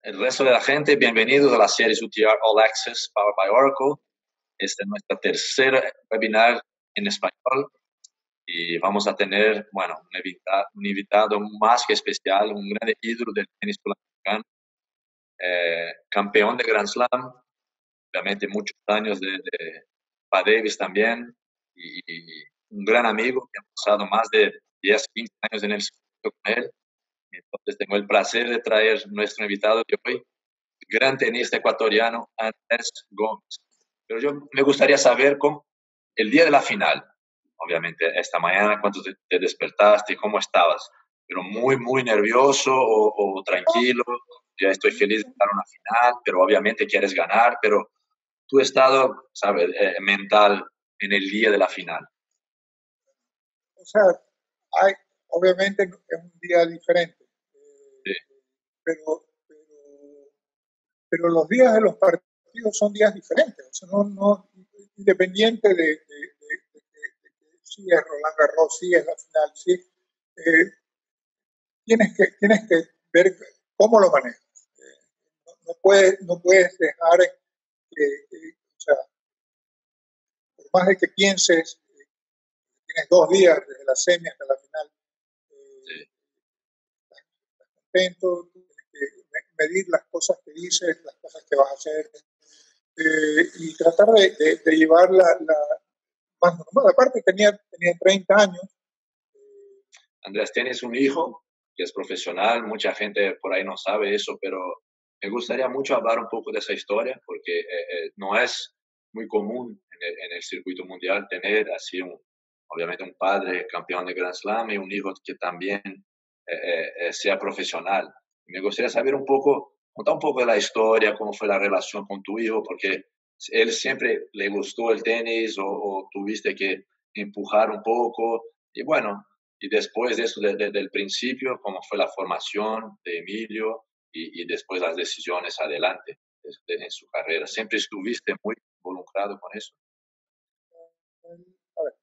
El resto de la gente, bienvenidos a la serie UTR All Access Powered by Oracle. Este es nuestra tercera webinar en español y vamos a tener, bueno, un invitado más que especial, un gran ídolo del tenis sudamericano, campeón de Grand Slam, obviamente muchos años de Pa Davis también, y un gran amigo que ha pasado más de 10, 15 años en el circuito con él. Entonces tengo el placer de traer nuestro invitado de hoy, gran tenista ecuatoriano Andrés Gómez. Pero yo me gustaría saber cómo, el día de la final, obviamente esta mañana, cuando te despertaste, cómo estabas, pero muy nervioso o tranquilo, ya estoy feliz de estar en una final, pero obviamente quieres ganar, pero tu estado, ¿sabes?, mental en el día de la final. O sea, obviamente es un día diferente, Sí. pero los días de los partidos son días diferentes. O sea, no, independiente de que sí es Roland Garros, sí es la final, sí, tienes que ver cómo lo manejas. No puedes dejar o sea, por más de que pienses, tienes 2 días desde la semi hasta la final, Sí. estás contento, tienes que medir las cosas que dices, las cosas que vas a hacer, y tratar de llevar la más normal. Aparte tenía 30 años. Andrés, tienes un hijo que es profesional, mucha gente por ahí no sabe eso, pero me gustaría mucho hablar un poco de esa historia porque no es muy común en el circuito mundial tener así obviamente un padre campeón de Grand Slam y un hijo que también sea profesional. Me gustaría saber un poco, contar un poco de la historia, cómo fue la relación con tu hijo, porque él siempre le gustó el tenis o tuviste que empujar un poco. Y bueno, y después de eso, del principio, cómo fue la formación de Emilio y después las decisiones adelante en su carrera. ¿Siempre estuviste muy involucrado con eso? A ver,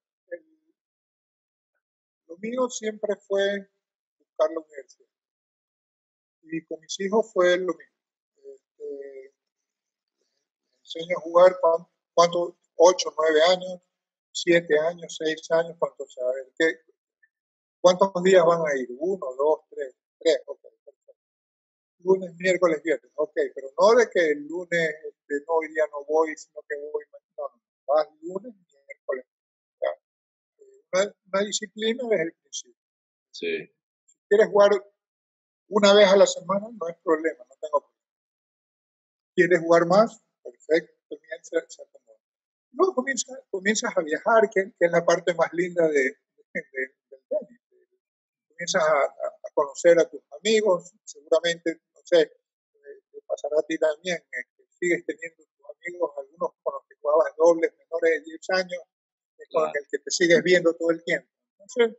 lo mío siempre fue buscar la universidad. Y con mis hijos fue lo mismo. Enseño a jugar cuánto, 8, 9 años, 7 años, 6 años, cuántos, a ver, ¿cuántos días van a ir? 1, 2, 3, 3, ok, perfecto. Lunes, miércoles, viernes, ok, pero no de que el lunes, no, hoy día no voy, sino que voy, no, vas lunes, miércoles, ya. Una disciplina desde el principio. Sí. Si quieres jugar una vez a la semana, no es problema, no tengo problema. ¿Quieres jugar más? Perfecto, se acomoda. Luego comienzas a viajar, que es la parte más linda del tenis. Comienzas a conocer a tus amigos, seguramente, no sé, te pasará a ti también, sigues teniendo tus amigos, algunos con los que jugabas dobles menores de 10 años, con Claro. el que te sigues viendo todo el tiempo. Entonces,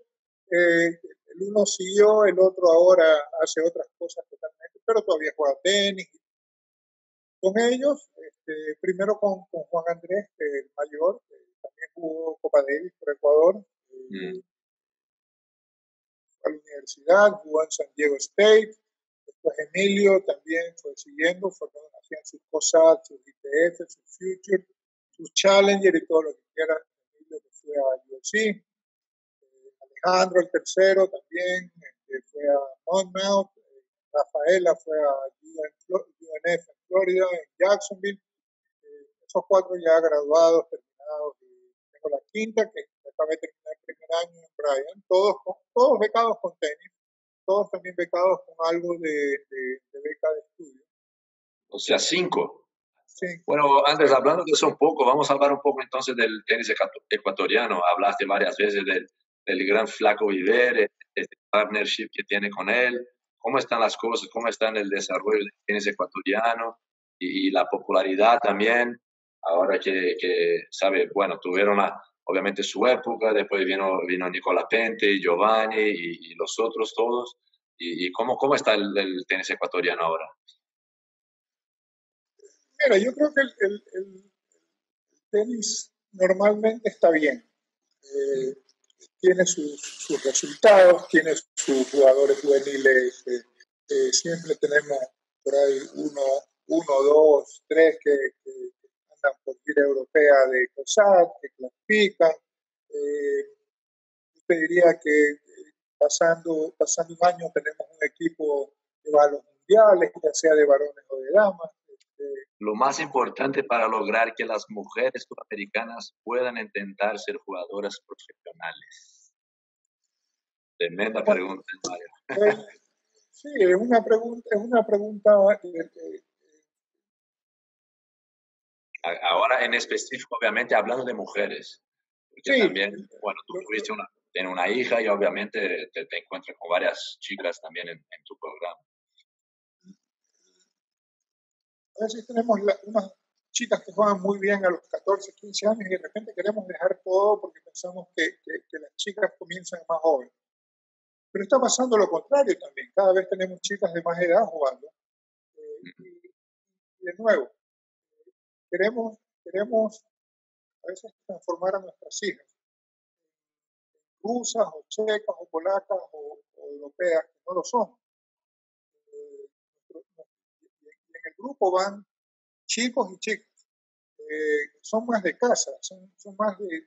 el uno siguió, el otro ahora hace otras cosas totalmente, pero todavía juega tenis. Con ellos, primero con Juan Andrés, que es el mayor, que también jugó Copa Davis por Ecuador, a la universidad, jugó en San Diego State. Después Emilio también fue siguiendo, hacían sus cosas, sus ITF, sus Future, sus Challenger y todo lo que quiera. Emilio que fue a UFC. Alejandro, el tercero, también fue a Monmouth. Rafaela fue a UNF en Florida, en Jacksonville. Esos 4 ya graduados, terminados. Y tengo la quinta, que acaba de terminar el primer año en Bryan. Todos becados con tenis, todos también becados con algo de beca de estudio. O sea, 5. Sí. Bueno, Andrés, hablando de eso un poco, vamos a hablar un poco entonces del tenis ecuatoriano. Hablaste varias veces del gran Flaco Viver, este partnership que tiene con él. ¿Cómo están las cosas? ¿Cómo está en el desarrollo del tenis ecuatoriano? Y la popularidad también. Ahora sabe, bueno, tuvieron obviamente su época, después vino Nicola Pente, Giovanni y los otros todos. ¿Y cómo está el tenis ecuatoriano ahora? Mira, yo creo que el tenis normalmente está bien. Tiene sus resultados, tiene sus jugadores juveniles. Siempre tenemos por ahí uno, dos, tres que andan por gira europea de COSAT, que clasifican. Yo te diría que pasando un año tenemos un equipo que va a los mundiales, ya sea de varones o de damas. Lo más importante para lograr que las mujeres sudamericanas puedan intentar ser jugadoras profesionales. Tremenda Bueno, pregunta, Mario. sí, es una pregunta Ahora en específico, obviamente, hablando de mujeres, porque sí, también, bueno, tú tienes una hija y obviamente te encuentras con varias chicas también en tu programa. a veces tenemos unas chicas que juegan muy bien a los 14, 15 años y de repente queremos dejar todo porque pensamos que las chicas comienzan más jóvenes. Pero está pasando lo contrario también. Cada vez tenemos chicas de más edad jugando. Y de nuevo, queremos a veces transformar a nuestras hijas rusas o checas o polacas o europeas, que no lo son. Y en el grupo van chicos y chicas. Son más de casa, son más de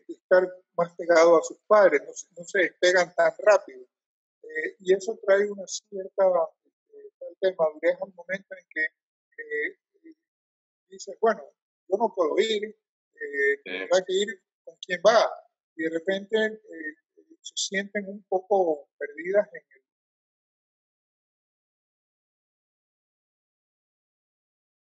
estar más pegados a sus padres, no se despegan tan rápido. Y eso trae una cierta falta de madurez al momento en que dices, bueno, yo no puedo ir, tendrá que ir con quien va. Y de repente se sienten un poco perdidas